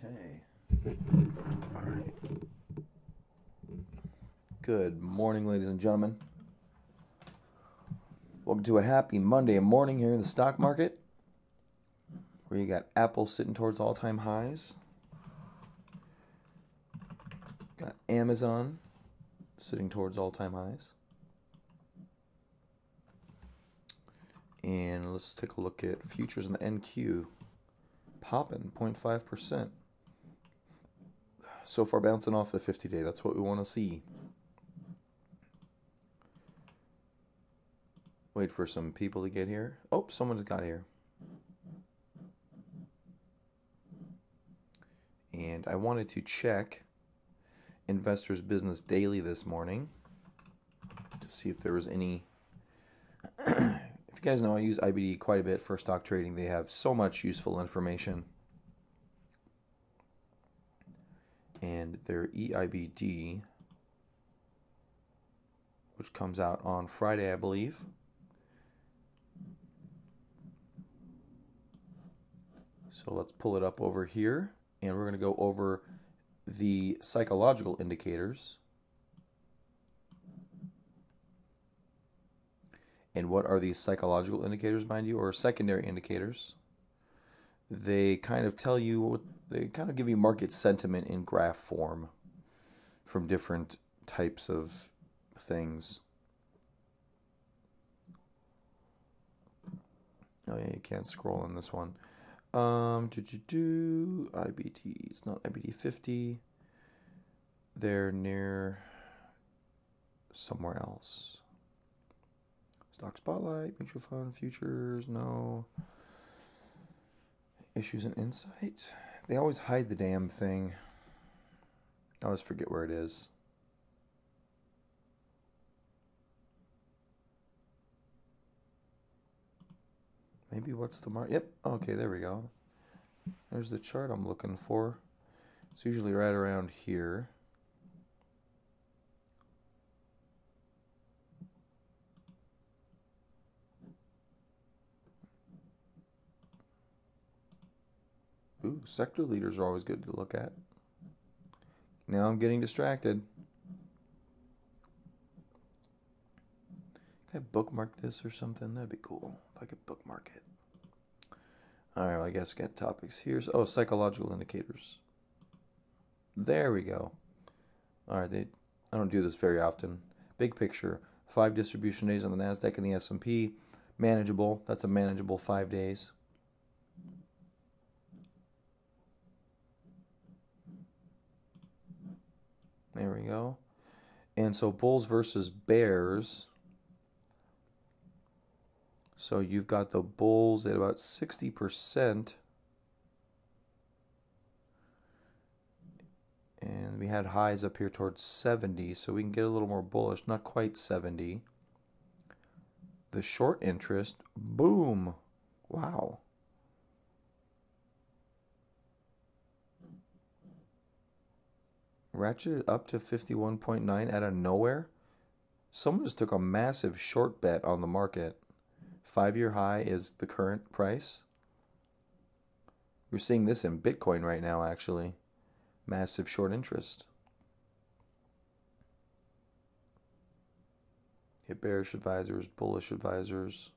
Okay. All right. Good morning, ladies and gentlemen. Welcome to a happy Monday morning here in the stock market, where you got Apple sitting towards all-time highs. Got Amazon sitting towards all-time highs. And let's take a look at futures in the NQ. Popping 0.5%. So far bouncing off the 50-day. That's what we want to see. Wait for some people to get here. Oh, someone's got here. And I wanted to check Investors Business Daily this morning to see if there was any. If you guys know, I use IBD quite a bit for stock trading. They have so much useful information. And their EIBD, which comes out on Friday, I believe. So let's pull it up over here, and we're going to go over the psychological indicators. And what are these psychological indicators, mind you, or secondary indicators? They kind of tell you, they kind of give you market sentiment in graph form from different types of things. Oh yeah, you can't scroll in this one. IBT, it's not IBD 50. They're near somewhere else. Stock Spotlight, mutual fund, futures, no. Issues and insight. They always hide the damn thing. I always forget where it is. Maybe what's the mark? Yep, okay, there we go. There's the chart I'm looking for. It's usually right around here. Ooh, sector leaders are always good to look at. Now I'm getting distracted. Can I bookmark this or something? That'd be cool if I could bookmark it. Alright, well, I guess get topics here. Oh, psychological indicators. There we go. Alright, I don't do this very often. Big picture. 5 distribution days on the NASDAQ and the S&P. Manageable. That's a manageable 5 days. There we go. And so bulls versus bears. So you've got the bulls at about 60%. And we had highs up here towards 70, so we can get a little more bullish. Not quite 70. The short interest, boom. Wow. Ratcheted up to 51.9 out of nowhere. Someone just took a massive short bet on the market. 5-year high is the current price. We're seeing this in Bitcoin right now, actually. Massive short interest. Hit bearish advisors, bullish advisors.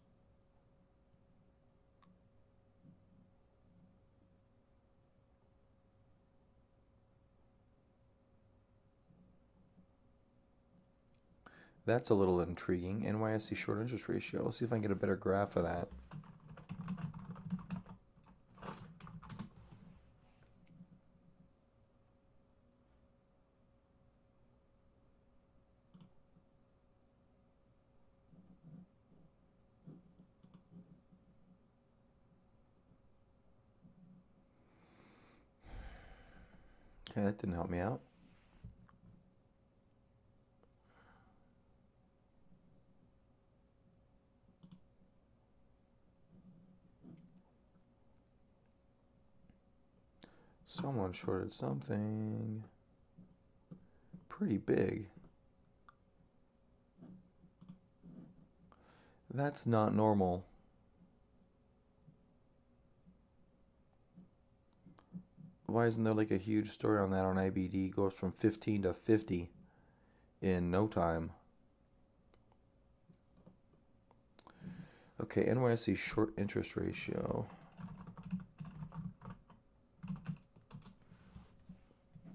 That's a little intriguing. NYSE short interest ratio. Let's see if I can get a better graph of that. Okay, that didn't help me out. Someone shorted something pretty big. That's not normal. Why isn't there like a huge story on that on IBD? Goes from 15 to 50 in no time. Okay, NYSE short interest ratio.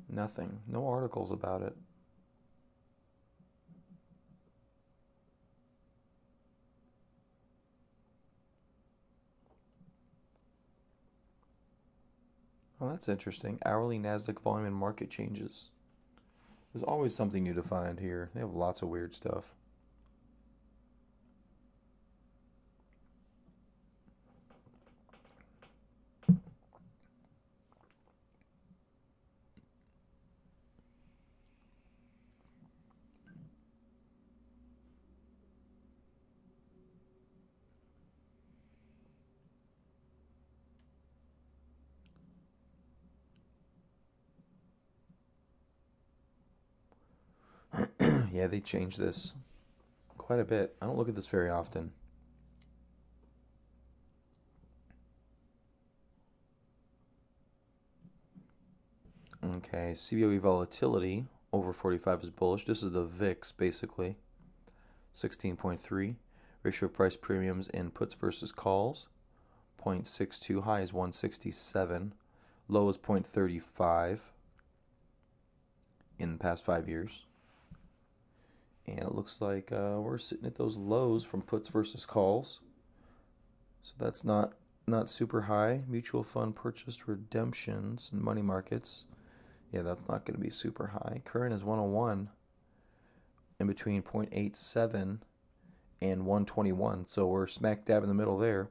Nothing. No articles about it. Oh, that's interesting. Hourly NASDAQ volume and market changes. There's always something new to find here. They have lots of weird stuff. Yeah, they changed this quite a bit. I don't look at this very often. Okay, CBOE volatility over 45 is bullish. This is the VIX, basically. 16.3. Ratio of price premiums in puts versus calls. 0.62. High is 167. Low is 0.35 in the past 5 years. And it looks like we're sitting at those lows from puts versus calls. So that's not super high. Mutual fund purchased redemptions and money markets. Yeah, that's not going to be super high. Current is 101 in between 0.87 and 121. So we're smack dab in the middle there.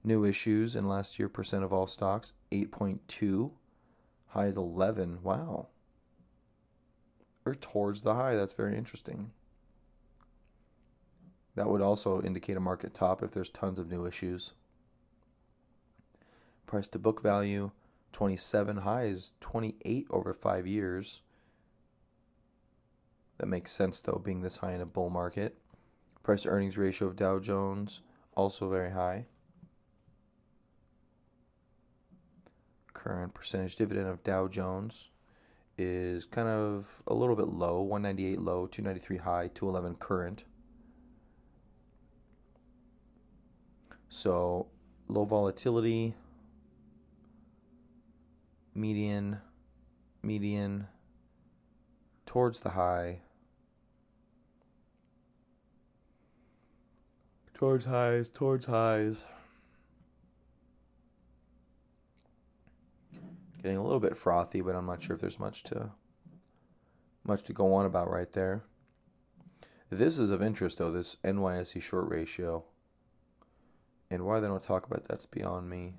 New issues in last year, percent of all stocks, 8.2. High is 11. Wow. We're towards the high. That's very interesting. That would also indicate a market top if there's tons of new issues. Price to book value, 27. High is 28 over 5 years. That makes sense, though, being this high in a bull market. Price to earnings ratio of Dow Jones, also very high. Current percentage dividend of Dow Jones is kind of a little bit low. 198 low, 293 high, 211 current. So low volatility, median, towards the high, towards highs. Getting a little bit frothy, but I'm not sure if there's much to go on about right there. This is of interest, though, this NYSE short ratio. And why they don't talk about that's beyond me.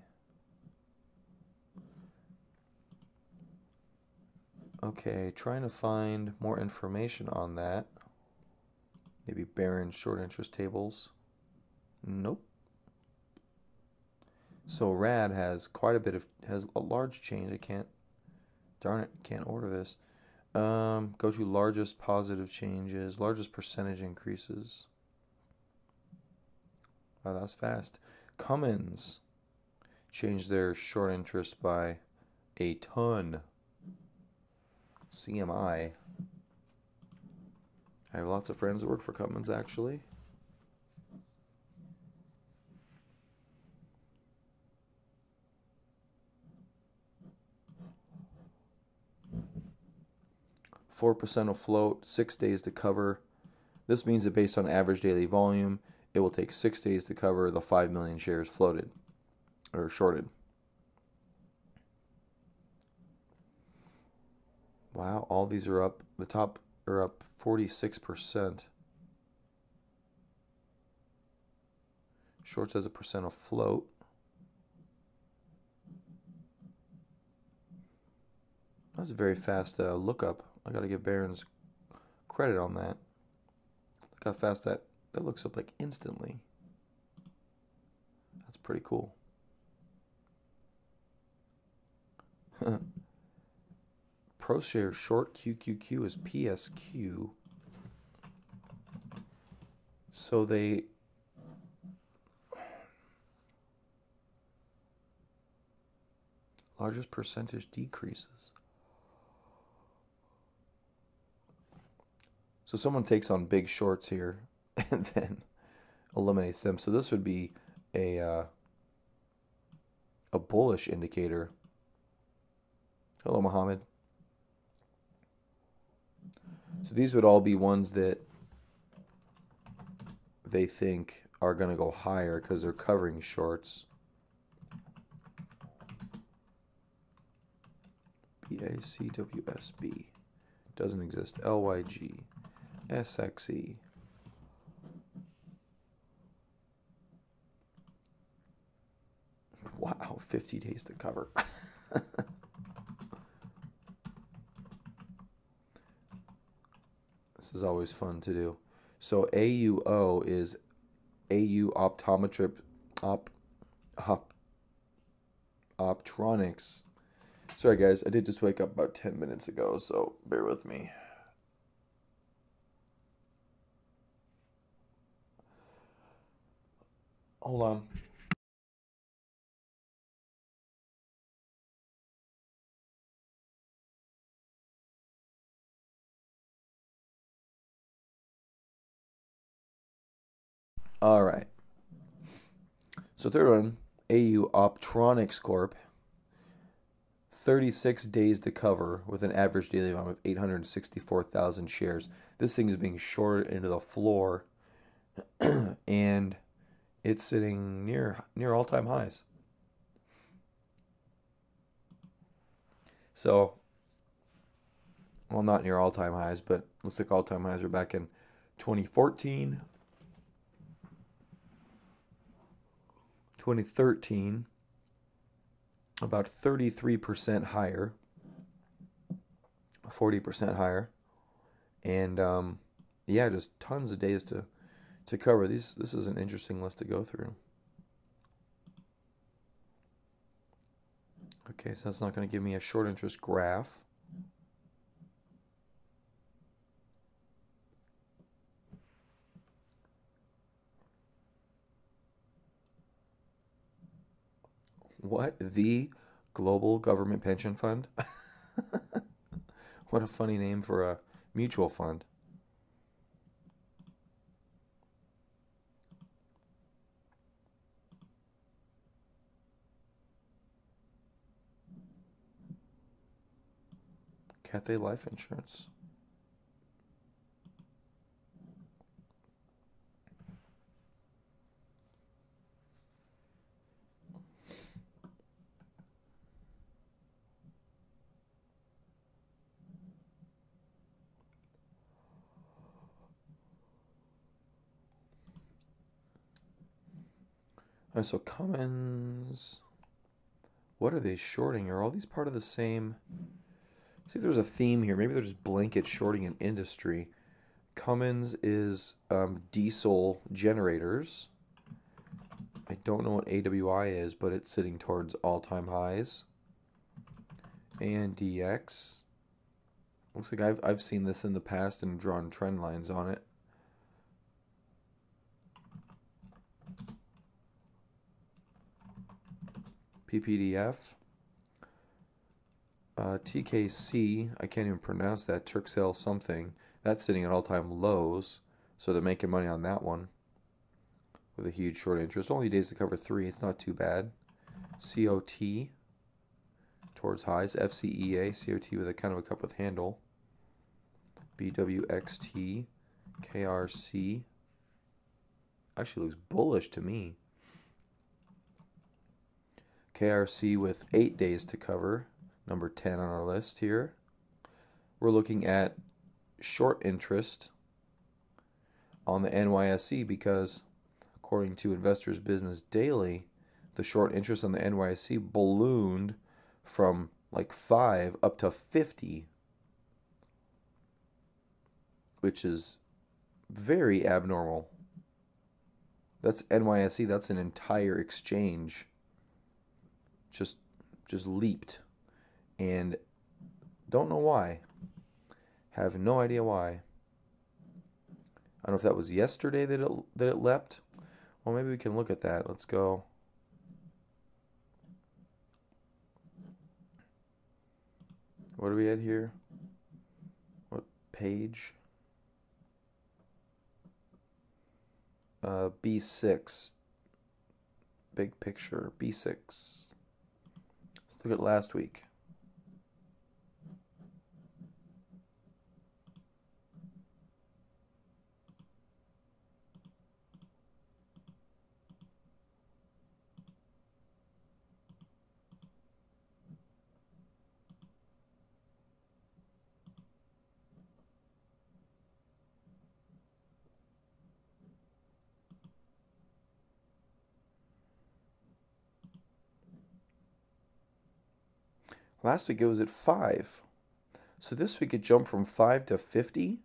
Okay, trying to find more information on that. Maybe Barron's short interest tables. Nope. So RAD has has a large change. I can't, darn it, can't order this. Go to largest positive changes, largest percentage increases. Wow, that's fast. Cummins changed their short interest by a ton. CMI. I have lots of friends that work for Cummins, actually. %4 of float, 6 days to cover. This means that based on average daily volume, it will take 6 days to cover the 5 million shares floated or shorted. Wow, all these are up. The top are up 46%. Shorts as a percent of float. That's a very fast lookup. I got to give Barron's credit on that. Look how fast that looks up like instantly. That's pretty cool. ProShare short QQQ is PSQ. So they Largest percentage decreases. So someone takes on big shorts here and then eliminates them. So this would be a bullish indicator. Hello, Mohammed. So these would all be ones that they think are going to go higher because they're covering shorts. BACWSB doesn't exist. LYG, SXE. Wow, 50 days to cover. This is always fun to do. So AUO is AU Optronics. Sorry guys, I did just wake up about 10 minutes ago, so bear with me. Hold on. All right. So third one, AU Optronics Corp. 36 days to cover with an average daily volume of 864,000 shares. This thing is being shorted into the floor, and it's sitting near all-time highs. So, well, not near all-time highs, but looks like all-time highs are back in 2014, 2013, about 33% higher, 40% higher, and yeah, just tons of days to cover. This is an interesting list to go through. Okay, so that's not going to give me a short interest graph. What? The Global Government Pension Fund? What a funny name for a mutual fund. Cathay Life Insurance. All right, so Cummins. What are they shorting? Are all these part of the same? See if there's a theme here. Maybe they're just blanket shorting an industry. Cummins is diesel generators. I don't know what AWI is, but it's sitting towards all-time highs. ANDX. Looks like I've seen this in the past and drawn trend lines on it. PPDF. TKC, I can't even pronounce that, Turkcell something. That's sitting at all-time lows, so they're making money on that one with a huge short interest. Only days to cover 3, it's not too bad. COT towards highs. FCEA, COT with a kind of a cup with handle. BWXT, KRC. Actually looks bullish to me. KRC with 8 days to cover. Number 10 on our list here. We're looking at short interest on the NYSE because, according to Investors Business Daily, the short interest on the NYSE ballooned from like 5 up to 50, which is very abnormal. That's NYSE, that's an entire exchange. Just leaped. And don't know why. Have no idea why. I don't know if that was yesterday that it leapt. Well, maybe we can look at that. Let's go. What are we at here? What page? B6. Big picture. B6. Let's look at last week. Last week it was at 5. So this week it jumped from 5 to 50?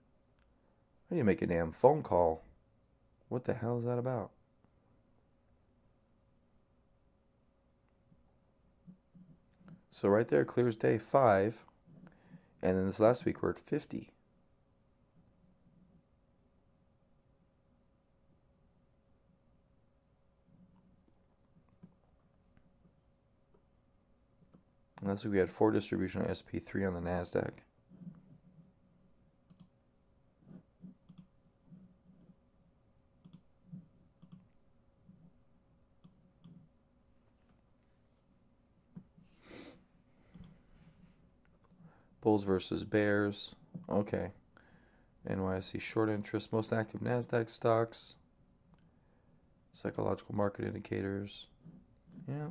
I need to make a damn phone call. What the hell is that about? So right there, clear as day, 5. And then this last week we're at 50. Last week we had 4 distribution on SP3 on the NASDAQ. Bulls versus Bears. Okay. NYSE short interest. Most active NASDAQ stocks. Psychological market indicators. Yeah.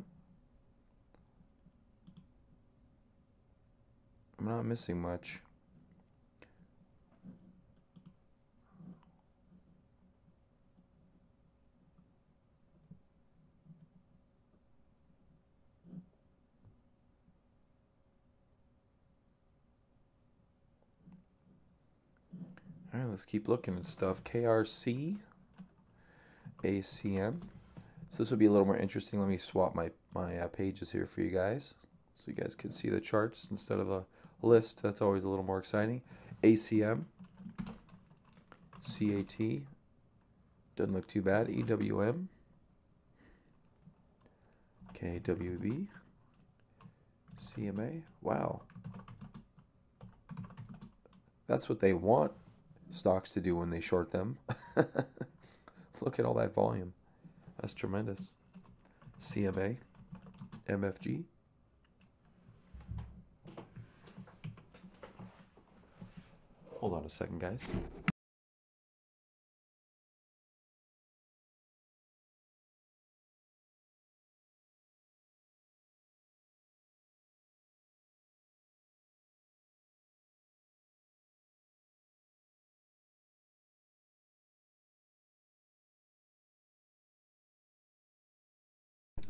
I'm not missing much. All right, let's keep looking at stuff. KRC, ACM. So this would be a little more interesting. Let me swap my pages here for you guys, so you guys can see the charts instead of the list. That's always a little more exciting. ACM, CAT, doesn't look too bad. EWM, KWB, CMA. Wow, that's what they want stocks to do when they short them. Look at all that volume. That's tremendous. CMA, MFG. Hold on a second, guys.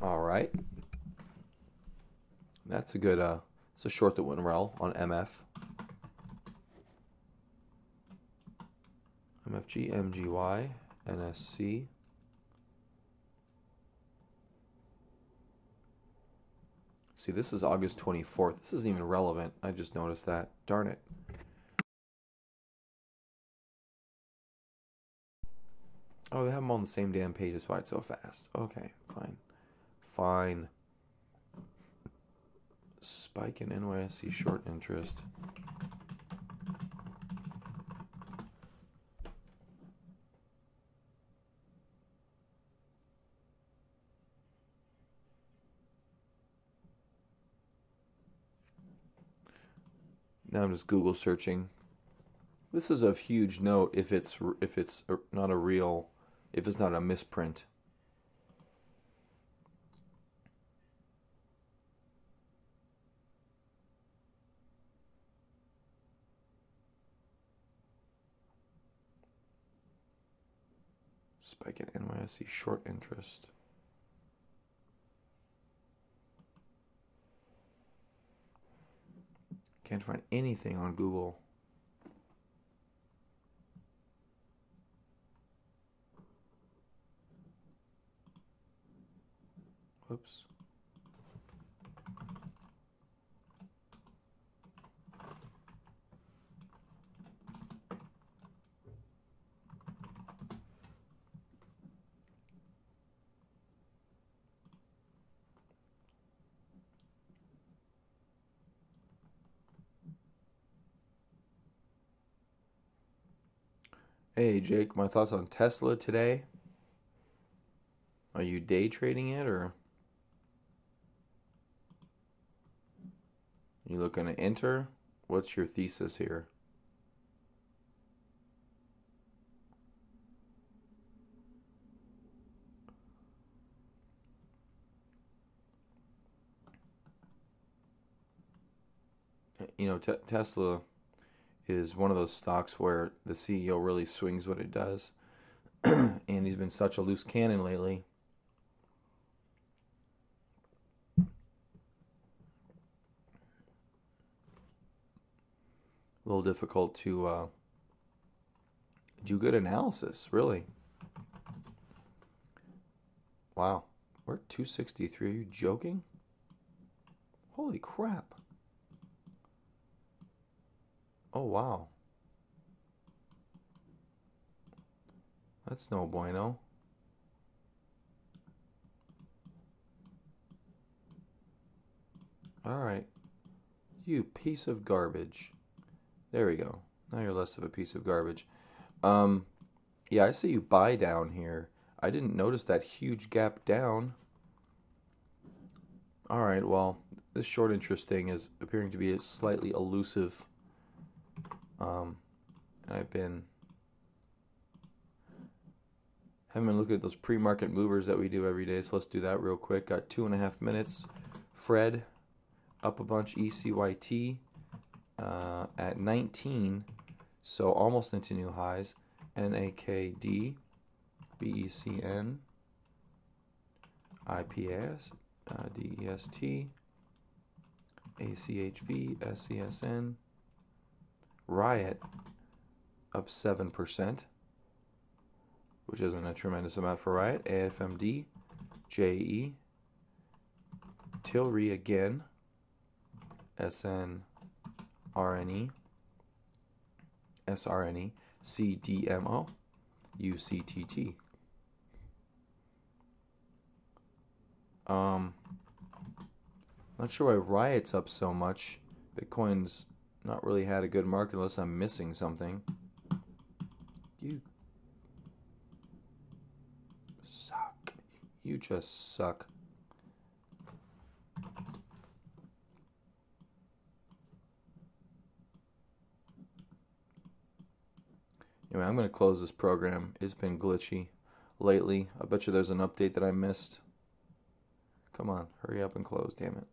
All right. That's a good, it's a short that went well on MF. MFG, MGY, NSC. See, this is August 24th. This isn't even relevant. I just noticed that. Darn it. Oh, they have them on the same damn page. That's why it's so fast. Okay, fine. Fine. Spike in NYSE short interest. Now I'm just Google searching. This is of huge note if it's not a real, if it's not a misprint. Spike in NYSE short interest. Can't find anything on Google. Whoops. Hey Jake, my thoughts on Tesla today. Are you day trading it or are you looking to enter? What's your thesis here? You know, Tesla is one of those stocks where the CEO really swings what it does, and he's been such a loose cannon lately. A little difficult to do good analysis, really. Wow, we're at 263. Are you joking? Holy crap. Oh, wow. That's no bueno. All right. You piece of garbage. There we go. Now you're less of a piece of garbage. Um, yeah, I see you buy down here. I didn't notice that huge gap down. All right, well, this short interest thing is appearing to be slightly elusive. And haven't been looking at those pre-market movers that we do every day, so let's do that real quick. Got 2.5 minutes. Fred up a bunch. ECYT at 19, so almost into new highs. NAKD, BECN, IPS, DEST, ACHV, SCSN, Riot up 7%, which isn't a tremendous amount for Riot. AFMD, JE, Tilray again, SN, RNE, SRNE, CDMO, UCTT. Not sure why Riot's up so much. Bitcoin's not really had a good market unless I'm missing something. You suck. You just suck. Anyway, I'm going to close this program. It's been glitchy lately. I bet you there's an update that I missed. Come on, hurry up and close, damn it.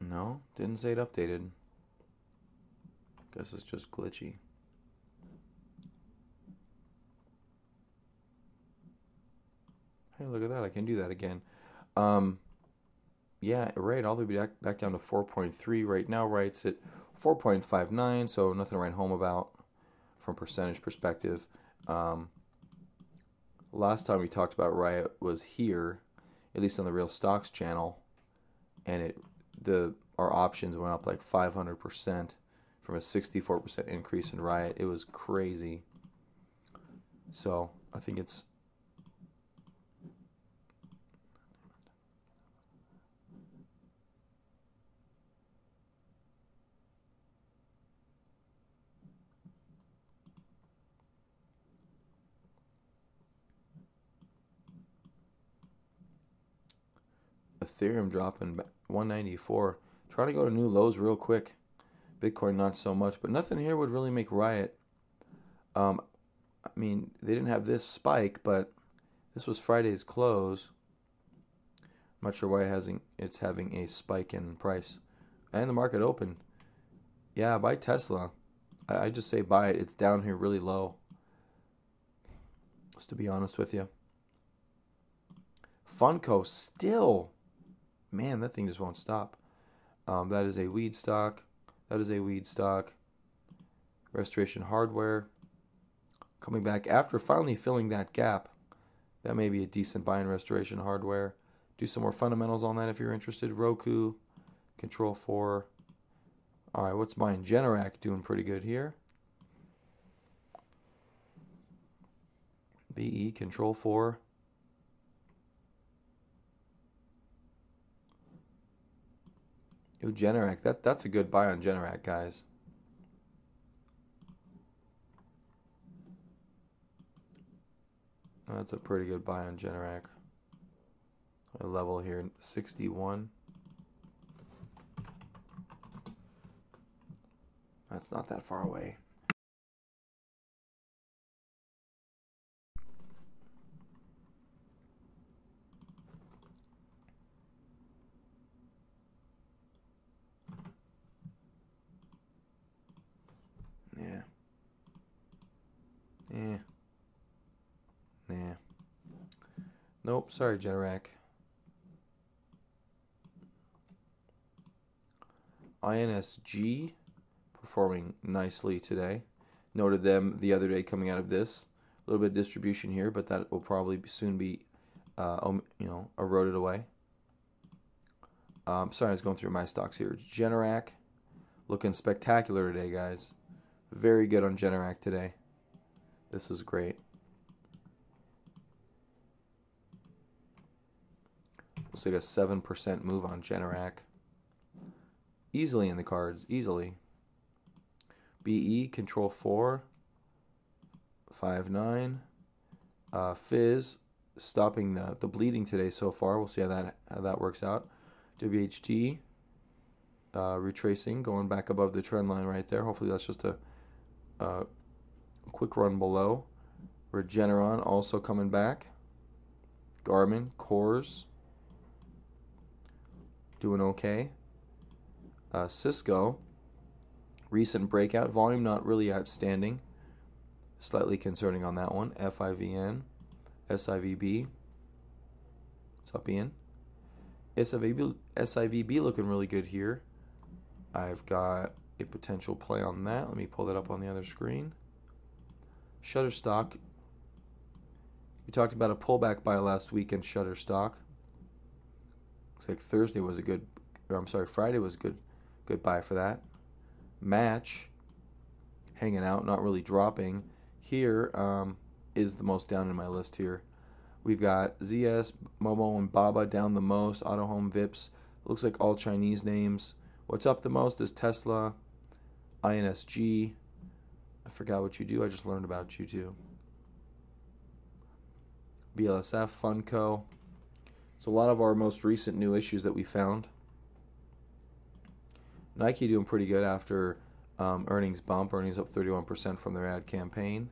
No, didn't say it updated. Guess it's just glitchy. Hey, look at that. I can do that again. Yeah, right. All the way back down to 4.3 right now. Right's at 4.59, so nothing to write home about from percentage perspective. Last time we talked about Riot was here, at least on the Real Stocks channel, and our options went up like 500% from a 64% increase in Riot. It was crazy. So I think it's Ethereum dropping 194. Trying to go to new lows real quick. Bitcoin not so much, but nothing here would really make Riot. I mean, they didn't have this spike, but this was Friday's close. I'm not sure why it's having a spike in price. And the market open. Yeah, buy Tesla. I just say buy it. It's down here really low. Just to be honest with you. Funko still. Man, that thing just won't stop. That is a weed stock. That is a weed stock. Restoration Hardware. Coming back after finally filling that gap That may be a decent buy in Restoration Hardware. Do some more fundamentals on that if you're interested. Roku, Control 4. All right, what's mine? Generac doing pretty good here. BE, Control 4. Ooh, Generac. That's a good buy on Generac, guys. That's a pretty good buy on Generac. A level here, 61. That's not that far away. Yeah. Yeah. Yeah. Nope, sorry, Generac. INSG performing nicely today. Noted them the other day coming out of this. A little bit of distribution here, but that will probably soon be, eroded away. Sorry, I was going through my stocks here. Generac looking spectacular today, guys. Very good on Generac today. This is great. Looks like a 7% move on Generac. Easily in the cards, easily. BE, Control 4, 5.9. Fizz, stopping the bleeding today so far. We'll see how that works out. WHT, retracing, going back above the trend line right there. Hopefully that's just a quick run below. Regeneron also coming back. Garmin, Coors, doing okay. Cisco, recent breakout. Volume not really outstanding. Slightly concerning on that one. FIVN, SIVB. What's up, Ian? SIVB looking really good here. I've got a potential play on that. Let me pull that up on the other screen. Shutterstock. We talked about a pullback buy last week in Shutterstock. Looks like Friday was a good buy for that. Match, hanging out, not really dropping. Here is the most down in my list here. We've got ZS, Momo, and Baba down the most. Autohome, Vips. Looks like all Chinese names. What's up the most is Tesla, INSG. I forgot what you do. I just learned about you too. BLSF, Funko. So a lot of our most recent new issues that we found. Nike doing pretty good after earnings bump. Earnings up 31% from their ad campaign.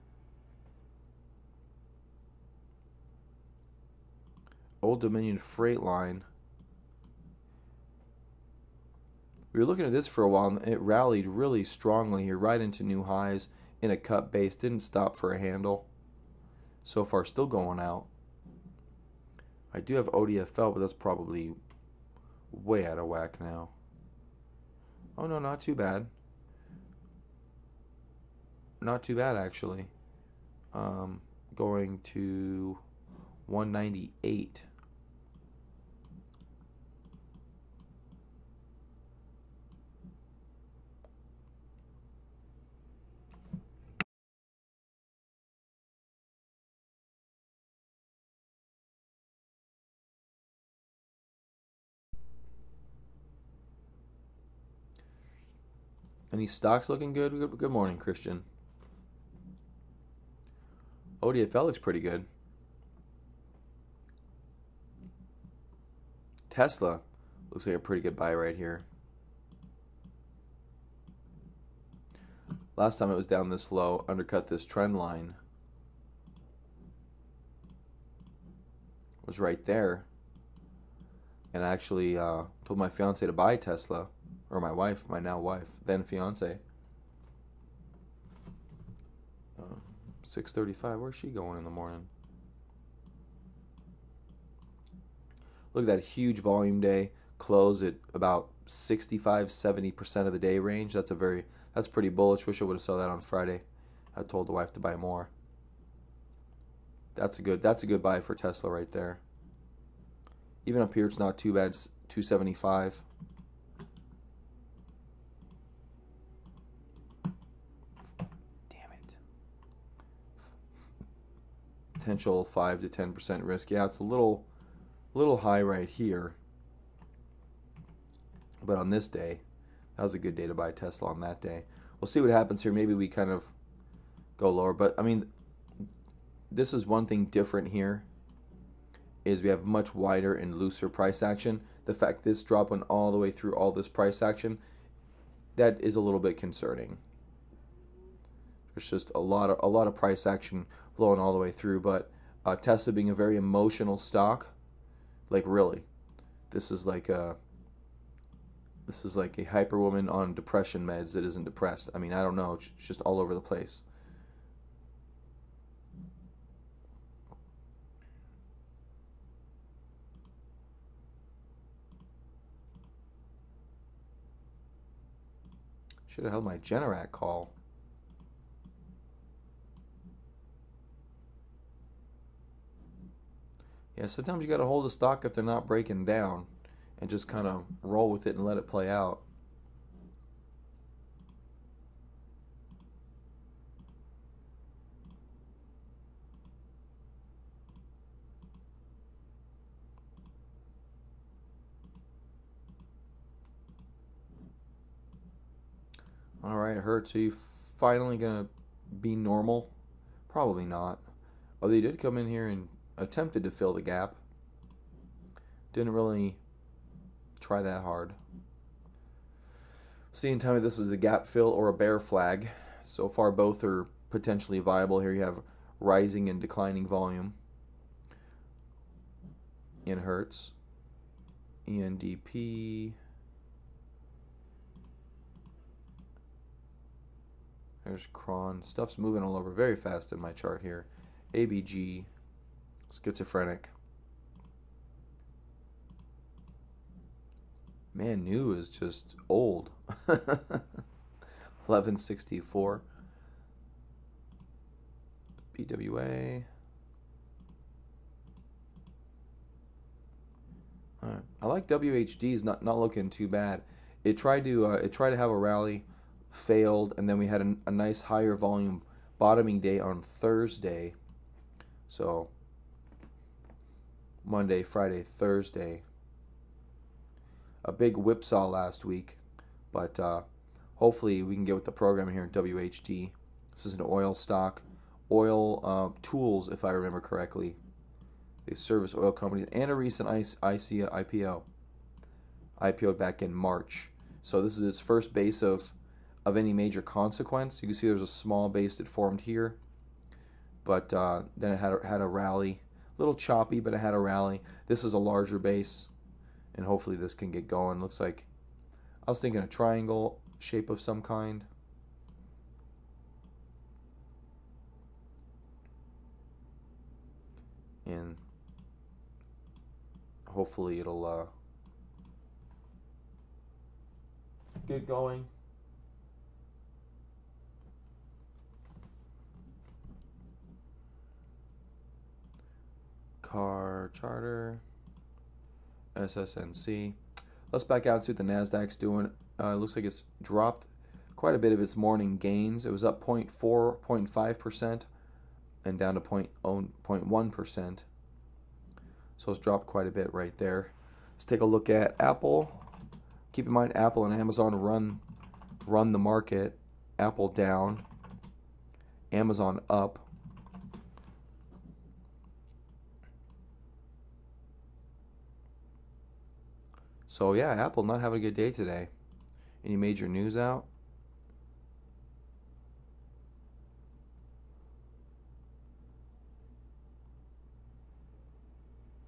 Old Dominion Freight Line. We were looking at this for a while, and it rallied really strongly here, right into new highs in a cut base. Didn't stop for a handle. So far, still going out. I do have ODFL, but that's probably way out of whack now. Oh, no, not too bad. Not too bad, actually. Going to 198. Any stocks looking good? Good morning, Christian. ODFL looks pretty good. Tesla looks like a pretty good buy right here. Last time it was down this low, undercut this trend line. Was right there. And I actually told my fiance to buy Tesla. Or my wife, my now wife, then fiance. 6:35. Where's she going in the morning? Look at that huge volume day. Close at about 65-70% of the day range. That's pretty bullish. Wish I would have saw that on Friday. I told the wife to buy more. That's a good buy for Tesla right there. Even up here, it's not too bad. It's 275. Damn it. Potential 5 to 10% risk. Yeah, it's a little high right here. But on this day, that was a good day to buy Tesla on that day. We'll see what happens here. Maybe we kind of go lower. But, I mean, this is one thing different here, is we have much wider and looser price action. The fact this drop went all the way through all this price action, that is a little bit concerning. There's just a lot of price action flowing all the way through. But Tesla being a very emotional stock, like really, this is like a hyper woman on depression meds that isn't depressed. I mean, I don't know. It's just all over the place. Should have held my Generac call. Yeah, sometimes you got to hold a stock if they're not breaking down and just kind of roll with it and let it play out. All right, Hertz, are you finally going to be normal? Probably not. Oh, they did come in here and attempted to fill the gap. Didn't really try that hard. See and tell me this is a gap fill or a bear flag. So far, both are potentially viable. Here you have rising and declining volume in Hertz. ENDP. There's Cron. Stuff's moving all over very fast in my chart here. ABG. Schizophrenic. Man, new is just old. 1164. BWA. Alright. I like WHD's not looking too bad. It tried to have a rally, failed, and then we had a nice higher volume bottoming day on Thursday. So Monday, Friday, Thursday. A big whipsaw last week, but hopefully we can get with the program here in WHD. This is an oil stock. Oil tools, if I remember correctly. They service oil companies, and a recent IPO. IPO'd back in March. So this is its first base of any major consequence. You can see there's a small base that formed here, but then it had a rally. A little choppy, but it had a rally. This is a larger base, and hopefully this can get going. Looks like, I was thinking a triangle shape of some kind. And hopefully it'll get going. Car charter. SSNC. Let's back out and see what the Nasdaq's doing. Looks like it's dropped quite a bit of its morning gains. It was up 0.5%, and down to 0.1%. So it's dropped quite a bit right there. Let's take a look at Apple. Keep in mind, Apple and Amazon run the market. Apple down, Amazon up. So yeah, Apple not having a good day today. Any major news out?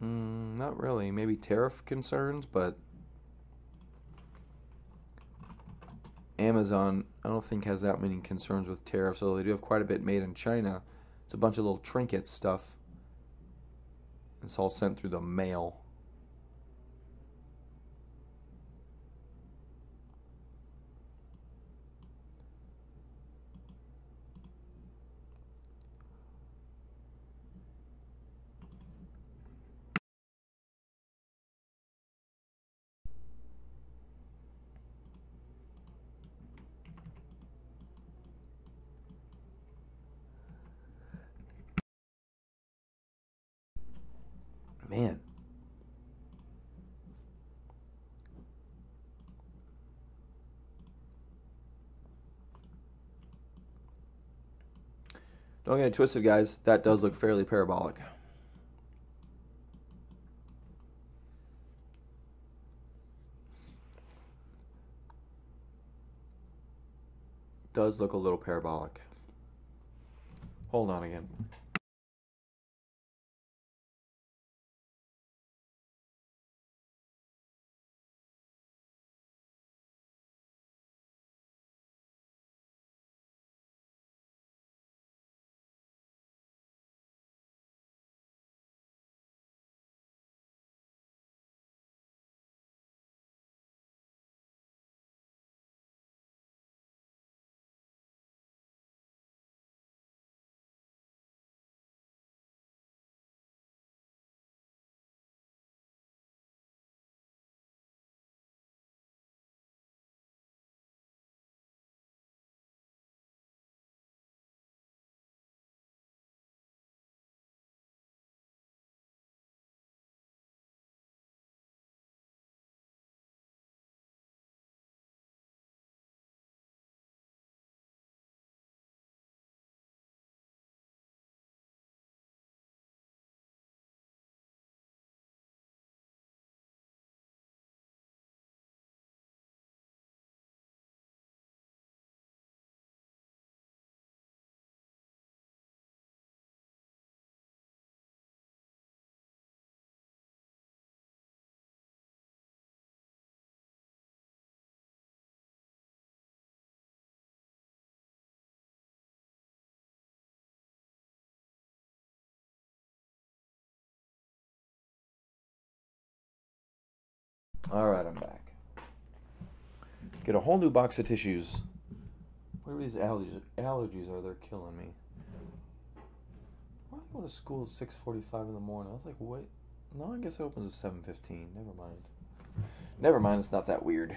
Not really. Maybe tariff concerns, but Amazon, I don't think has that many concerns with tariffs, although they do have quite a bit made in China. It's a bunch of little trinket stuff. It's all sent through the mail. Man. Don't get it twisted, guys. That does look fairly parabolic. Does look a little parabolic. Hold on again. All right, I'm back. Get a whole new box of tissues. What are these allergies? Allergies are they're killing me. Why do I go to school at 6:45 in the morning? I was like, wait. No, I guess it opens at 7:15. Never mind. Never mind. It's not that weird.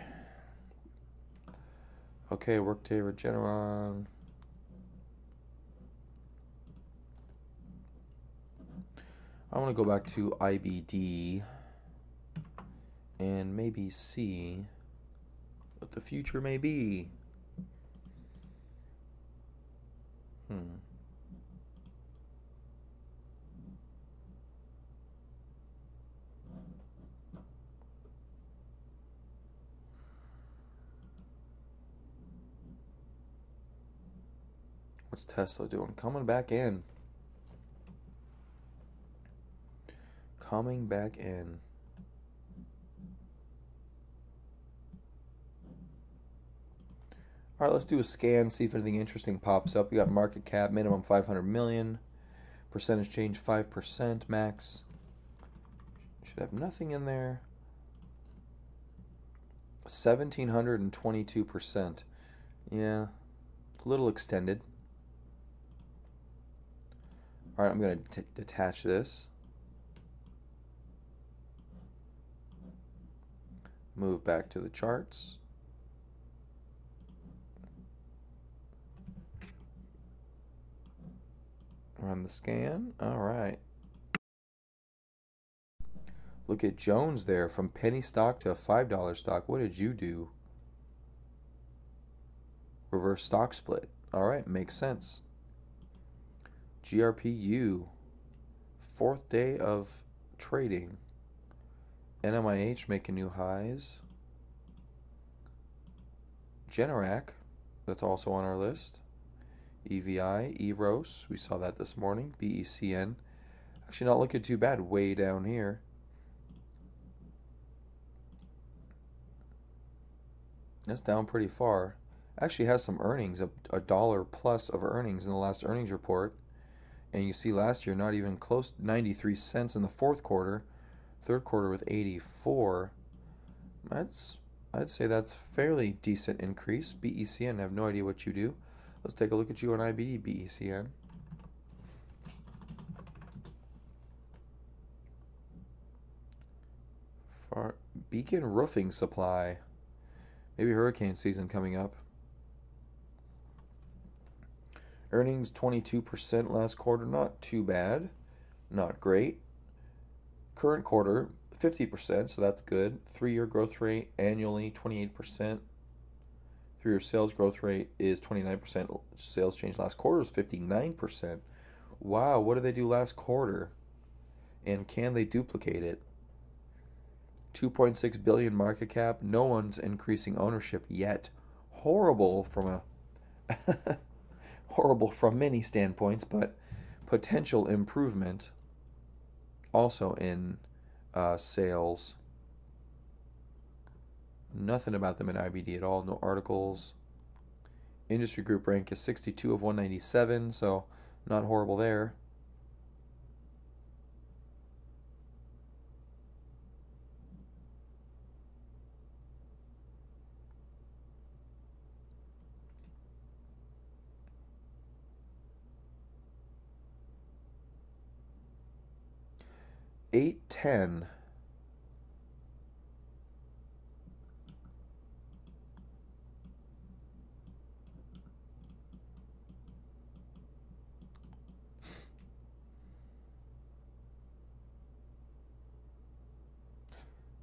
Okay, Workday Regeneron. I want to go back to IBD and maybe see what the future may be. What's Tesla doing? Coming back in. Coming back in. All right, let's do a scan, see if anything interesting pops up. We got market cap, minimum 500 million. Percentage change 5% max. Should have nothing in there. 1,722%. Yeah, a little extended. All right, I'm going to detach this. Move back to the charts. Run the scan. All right. Look at Jones there, from penny stock to a $5 stock. What did you do? Reverse stock split. All right, makes sense. GRPU, fourth day of trading. NMIH making new highs. Generac, that's also on our list. EVI, EROS, we saw that this morning. BECN, actually not looking too bad, way down here. That's down pretty far. Actually has some earnings, a dollar plus of earnings in the last earnings report. And you see last year not even close to 93 cents in the fourth quarter. Third quarter with 84. I'd say that's fairly decent increase. BECN, I have no idea what you do. Let's take a look at you on IBD, BECN. For Beacon Roofing Supply. Maybe hurricane season coming up. Earnings 22% last quarter. Not too bad. Not great. Current quarter, 50%, so that's good. 3-year growth rate annually, 28%. 3-year sales growth rate is 29%. Sales change last quarter is 59%. Wow, what did they do last quarter? And can they duplicate it? 2.6 billion market cap. No one's increasing ownership yet. Horrible from a horrible from many standpoints, but potential improvement also in sales. Nothing about them in IBD at all. No articles. Industry group rank is 62 of 197, so not horrible there. Eight ten.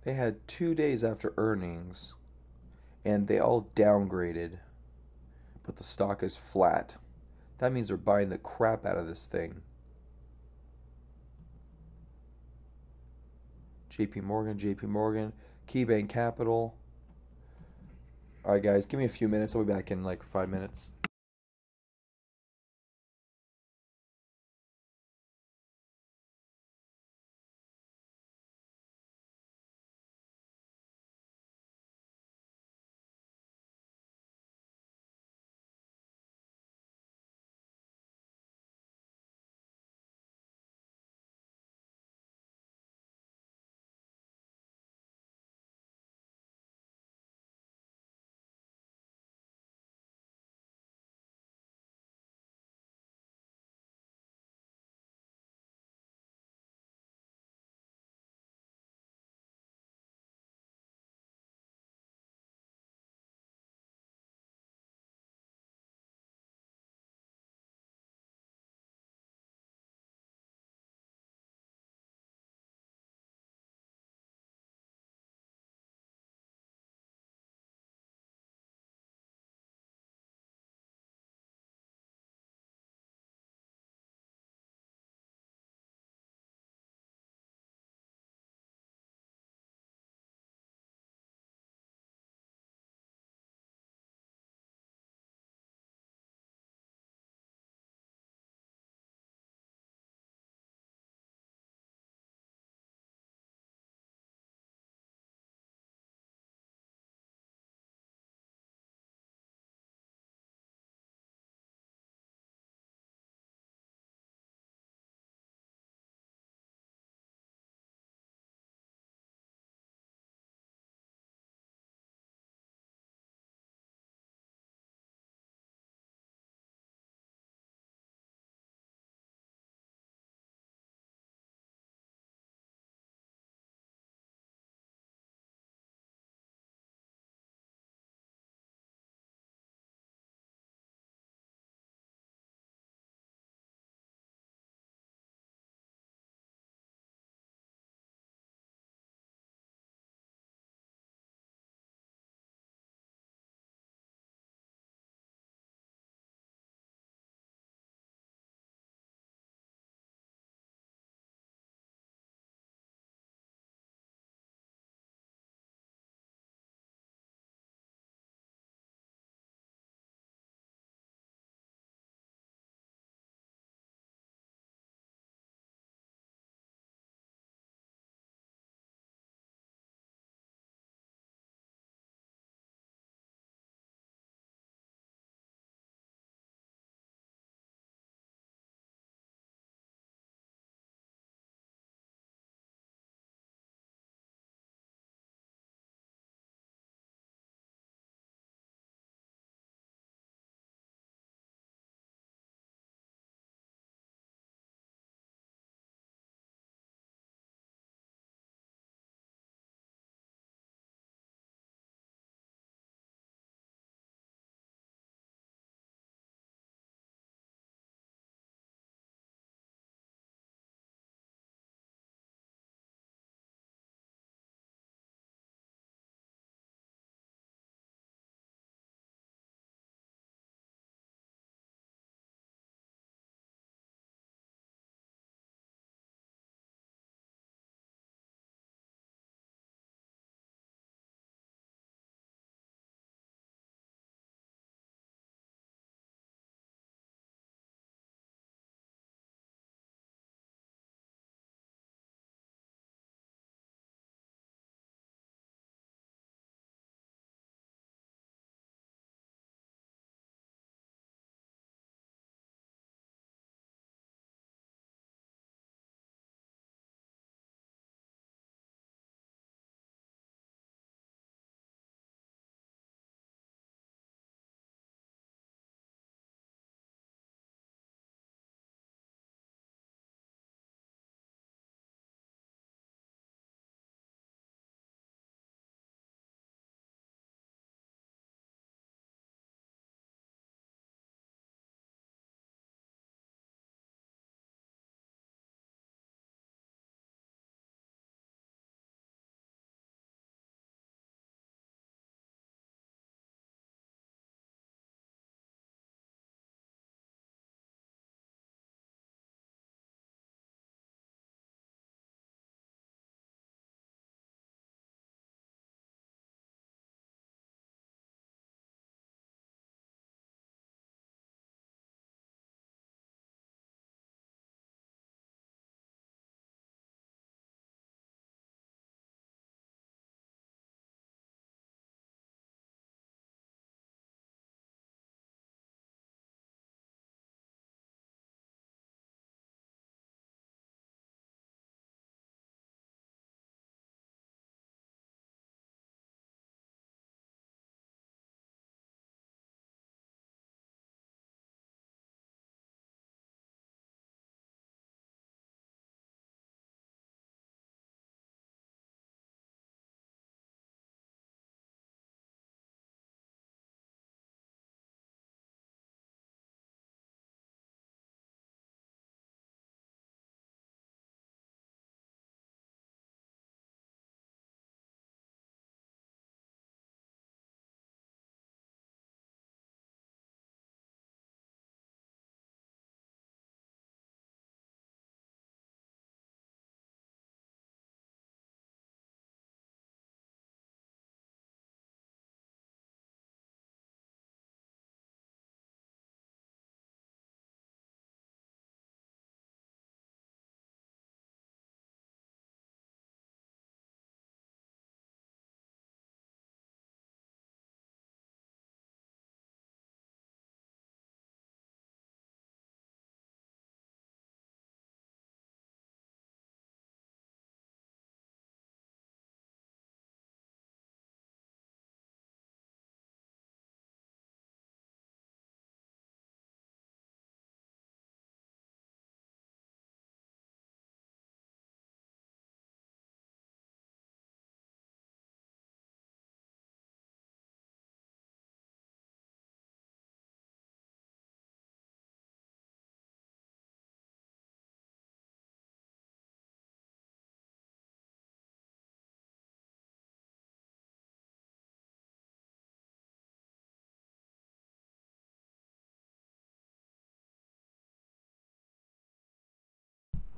They had 2 days after earnings, and they all downgraded, but the stock is flat. That means they're buying the crap out of this thing. JP Morgan, KeyBank Capital. All right, guys, give me a few minutes. I'll be back in like 5 minutes.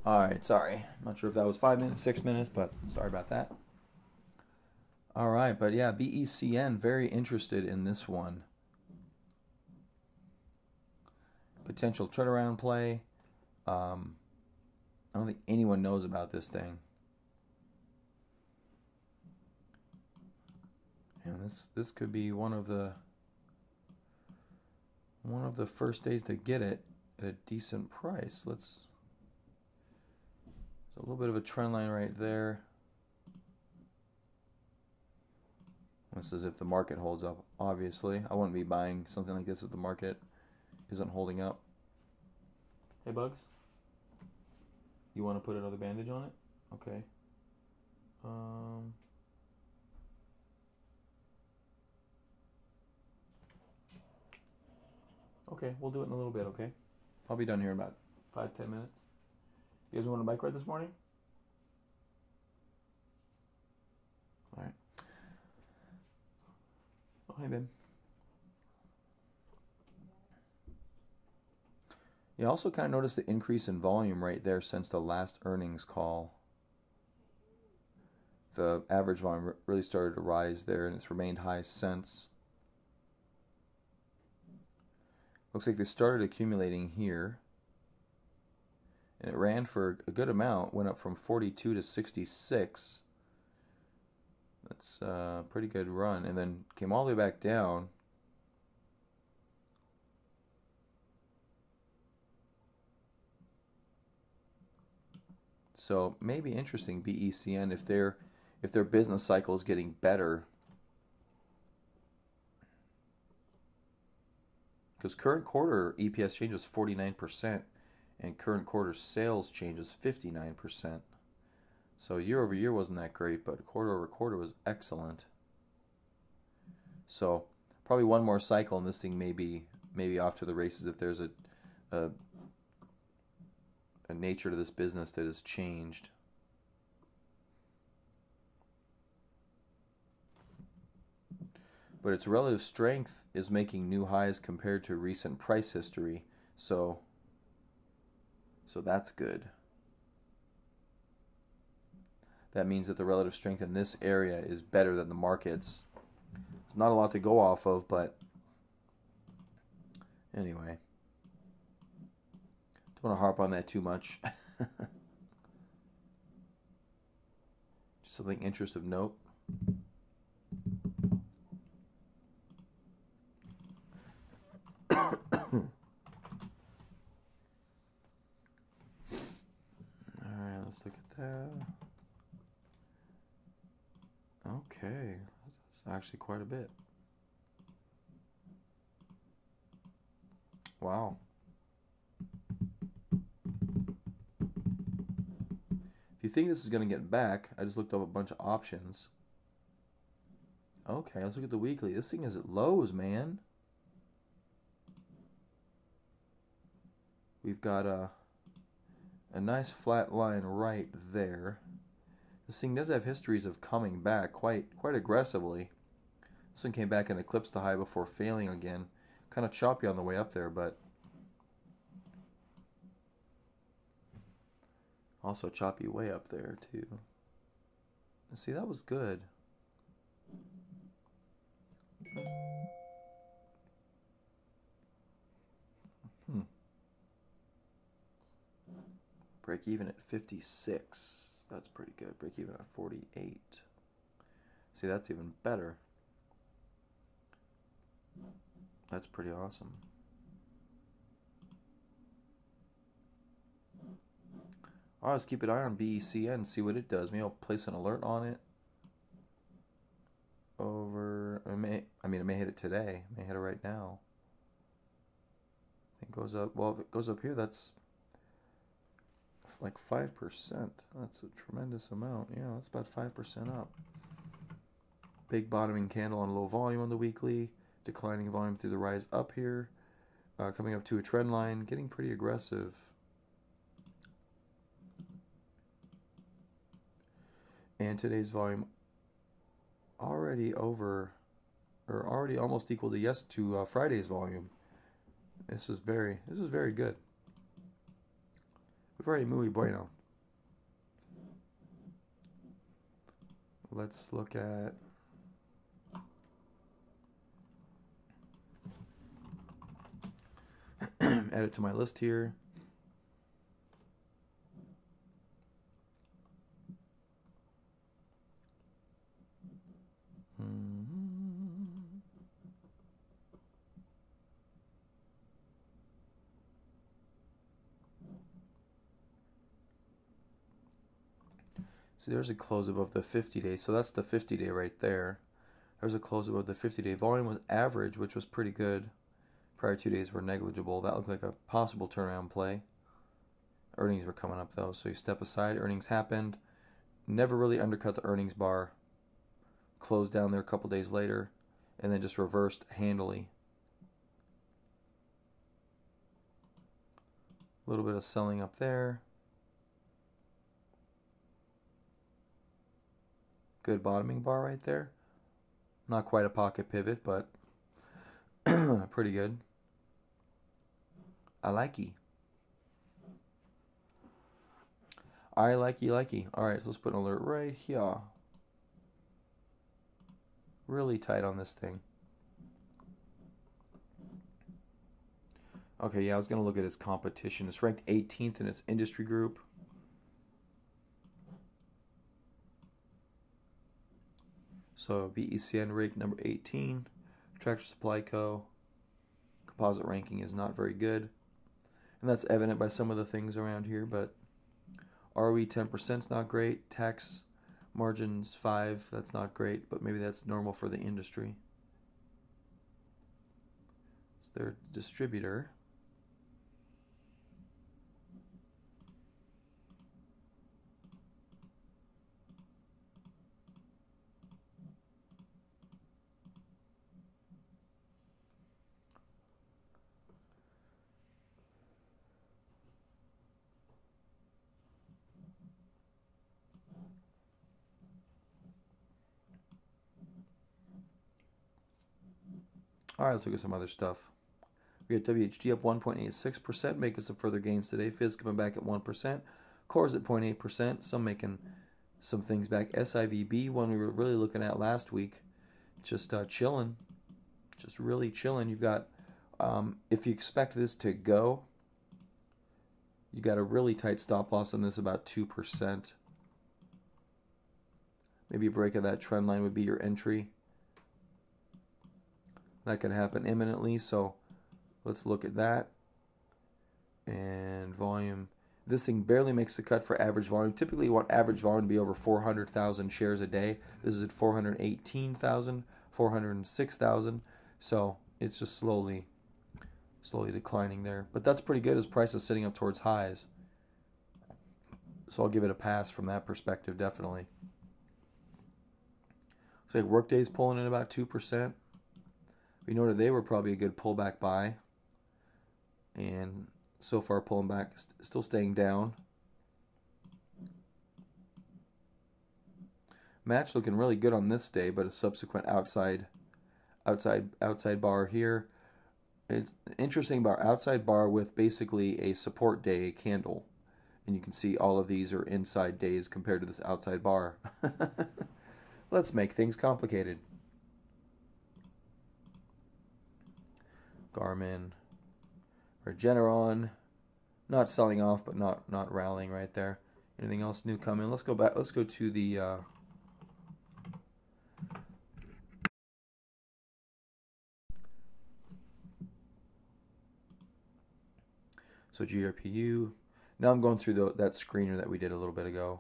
All right, sorry. I'm not sure if that was 5 minutes, 6 minutes, but sorry about that. All right, but yeah, BECN, very interested in this one. Potential turnaround play. Um, I don't think anyone knows about this thing. And this could be one of the first days to get it at a decent price. There's a little bit of a trend line right there. This is if the market holds up, obviously. I wouldn't be buying something like this if the market isn't holding up. Hey, Bugs. You want to put another bandage on it? Okay. Um, okay, we'll do it in a little bit, okay? I'll be done here in about 5, 10 minutes. You guys want a bike ride this morning? All right. Oh, hey, babe. You also kind of notice the increase in volume right there since the last earnings call. The average volume really started to rise there, and it's remained high since. Looks like they started accumulating here, and it ran for a good amount, went up from 42 to 66. That's a pretty good run, and then came all the way back down. So maybe interesting, BECN, if their business cycle is getting better. Because current quarter EPS change was 49%, and current quarter sales change was 59%. So year over year wasn't that great, but quarter over quarter was excellent. So probably one more cycle, and this thing may be off to the races if there's a nature to this business that has changed. But its relative strength is making new highs compared to recent price history. So that's good. That means that the relative strength in this area is better than the markets. It's not a lot to go off of, but anyway. Don't want to harp on that too much. Just something interest of note. Alright, let's look at that. Okay, that's actually quite a bit. Wow. If you think this is going to get back, I just looked up a bunch of options. Okay, let's look at the weekly. This thing is at lows, man. We've got a nice flat line right there. This thing does have histories of coming back quite aggressively. This one came back and eclipsed the high before failing again. Kind of choppy on the way up there, but also choppy way up there too. See, that was good. Break even at 56. That's pretty good. Break even at 48. See, that's even better. That's pretty awesome. Alright, let's keep an eye on BECN and see what it does. Maybe I'll place an alert on it. It may hit it today. It may hit it right now. It goes up. Well, if it goes up here, that's like 5%. That's a tremendous amount. Yeah, that's about 5% up. Big bottoming candle on low volume on the weekly. Declining volume through the rise up here. Coming up to a trend line. Getting pretty aggressive. And today's volume already almost equal to Friday's volume. This is very good. Very muy bueno. Let's look at add it to my list here. See, there's a close above the 50-day, so that's the 50-day right there. There's a close above the 50-day. Volume was average, which was pretty good. Prior 2 days were negligible. That looked like a possible turnaround play. Earnings were coming up, though, so you step aside. Earnings happened. Never really undercut the earnings bar. Closed down there a couple days later, and then just reversed handily. A little bit of selling up there. Good bottoming bar right there. Not quite a pocket pivot, but pretty good. I likey. I likey. Alright, so let's put an alert right here. Really tight on this thing. Okay, yeah, I was going to look at its competition. It's ranked 18th in its industry group. So BECN ranked number 18. Tractor Supply Co. Composite ranking is not very good. And that's evident by some of the things around here, but ROE 10% is not great. Tax margins 5, that's not great, but maybe that's normal for the industry. It's their distributor. Alright, let's look at some other stuff. We got WHD up 1.86%, making some further gains today. Fizz coming back at 1%. Core's at 0.8%. Some making some things back. SIVB, one we were really looking at last week, just chilling. Just really chilling. You've got, if you expect this to go, you got a really tight stop loss on this, about 2%. Maybe a break of that trend line would be your entry. That could happen imminently, so let's look at that. And volume. This thing barely makes the cut for average volume. Typically you want average volume to be over 400,000 shares a day. This is at 418,000, 406,000. So it's just slowly declining there. But that's pretty good as price is sitting up towards highs. So I'll give it a pass from that perspective, definitely. Looks like Workday's pulling in about 2%. We noted they were probably a good pullback buy. And so far pulling back, still staying down. Match looking really good on this day, but a subsequent outside bar here. It's interesting about outside bar with basically a support day candle. And you can see all of these are inside days compared to this outside bar. Let's make things complicated. Garmin, Regeneron, not selling off, but not rallying right there. Anything else new coming? Let's go back. Let's go to the so GRPU. Now I'm going through that screener that we did a little bit ago.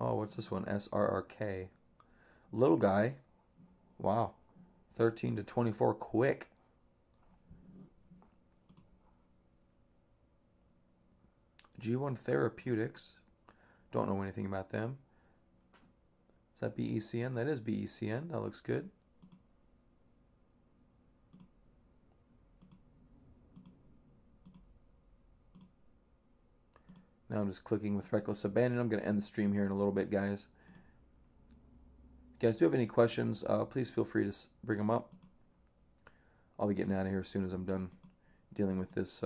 Oh, what's this one? SRRK. Little guy. Wow. 13 to 24 quick. G1 Therapeutics. Don't know anything about them. Is that BECN? That is BECN. That looks good. Now I'm just clicking with reckless abandon. I'm going to end the stream here in a little bit, guys. If you guys do have any questions, please feel free to bring them up. I'll be getting out of here as soon as I'm done dealing with this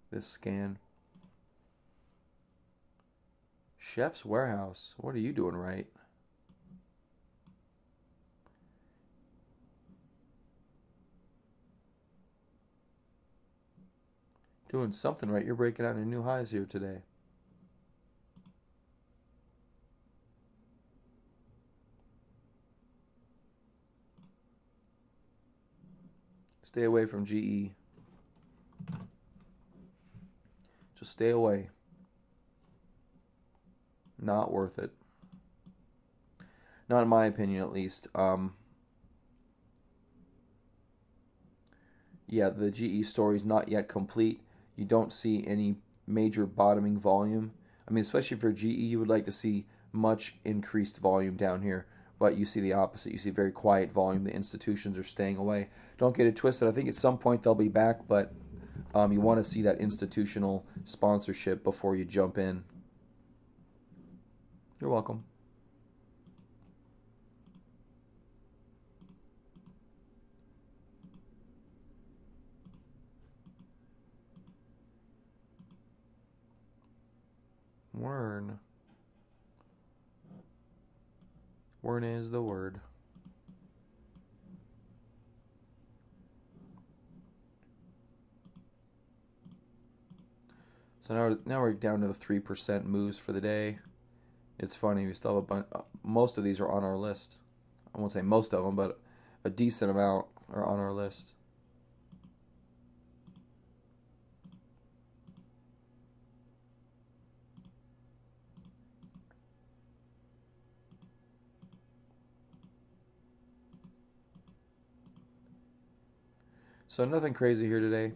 this scan. Chef's Warehouse. What are you doing right? Doing something right. You're breaking out into new highs here today. Stay away from GE. Just stay away. Not worth it. Not in my opinion, at least. Yeah, the GE story is not yet complete. You don't see any major bottoming volume. I mean, especially for GE, you would like to see much increased volume down here, but you see the opposite. You see very quiet volume. The institutions are staying away. Don't get it twisted. I think at some point they'll be back, but you want to see that institutional sponsorship before you jump in. You're welcome. Wern. Wern is the word. So now we're down to the 3% moves for the day. It's funny, we still have a bunch. Most of these are on our list. I won't say most of them, but a decent amount are on our list. So nothing crazy here today.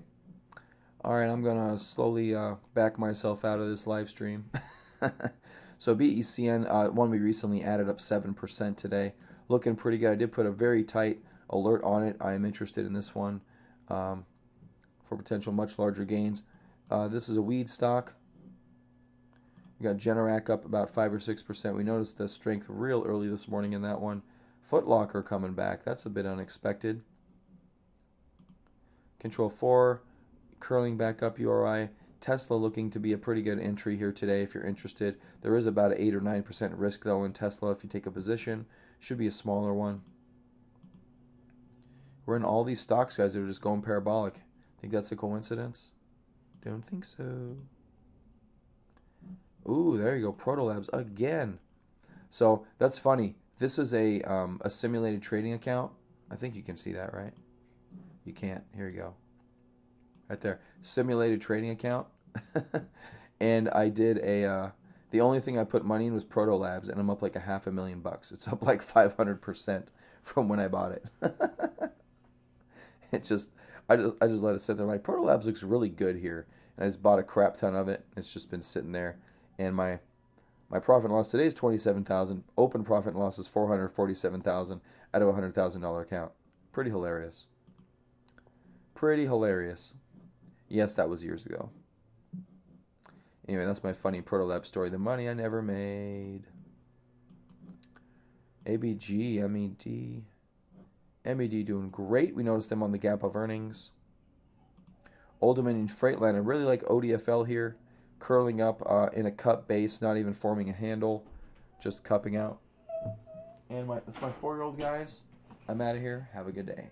Alright, I'm going to slowly back myself out of this live stream. So BECN, one we recently added up 7% today. Looking pretty good. I did put a very tight alert on it. I am interested in this one for potential much larger gains. This is a weed stock. We got Generac up about 5 or 6%. We noticed the strength real early this morning in that one. Foot Locker coming back. That's a bit unexpected. Control 4, curling back up URI. Tesla looking to be a pretty good entry here today if you're interested. There is about an 8 or 9% risk though in Tesla if you take a position. Should be a smaller one. We're in all these stocks, guys, that are just going parabolic. Think that's a coincidence? Don't think so. Ooh, there you go. Protolabs again. So that's funny. This is a simulated trading account. I think you can see that, right? You can't. Here you go. Right there. Simulated trading account. And I did the only thing I put money in was Protolabs, and I'm up like $500,000. It's up like 500% from when I bought it. I just let it sit there. Like, Protolabs looks really good here, and I just bought a crap ton of it. It's just been sitting there, and my profit and loss today is $27,000. Open profit and loss is $447,000 out of a $100,000 account. Pretty hilarious. Pretty hilarious. Yes, that was years ago. Anyway, that's my funny Protolab story. The money I never made. ABG, MED. MED doing great. We noticed them on the gap of earnings. Old Dominion Freightline. I really like ODFL here. Curling up in a cup base, not even forming a handle. Just cupping out. And that's my 4-year-old, guys. I'm out of here. Have a good day.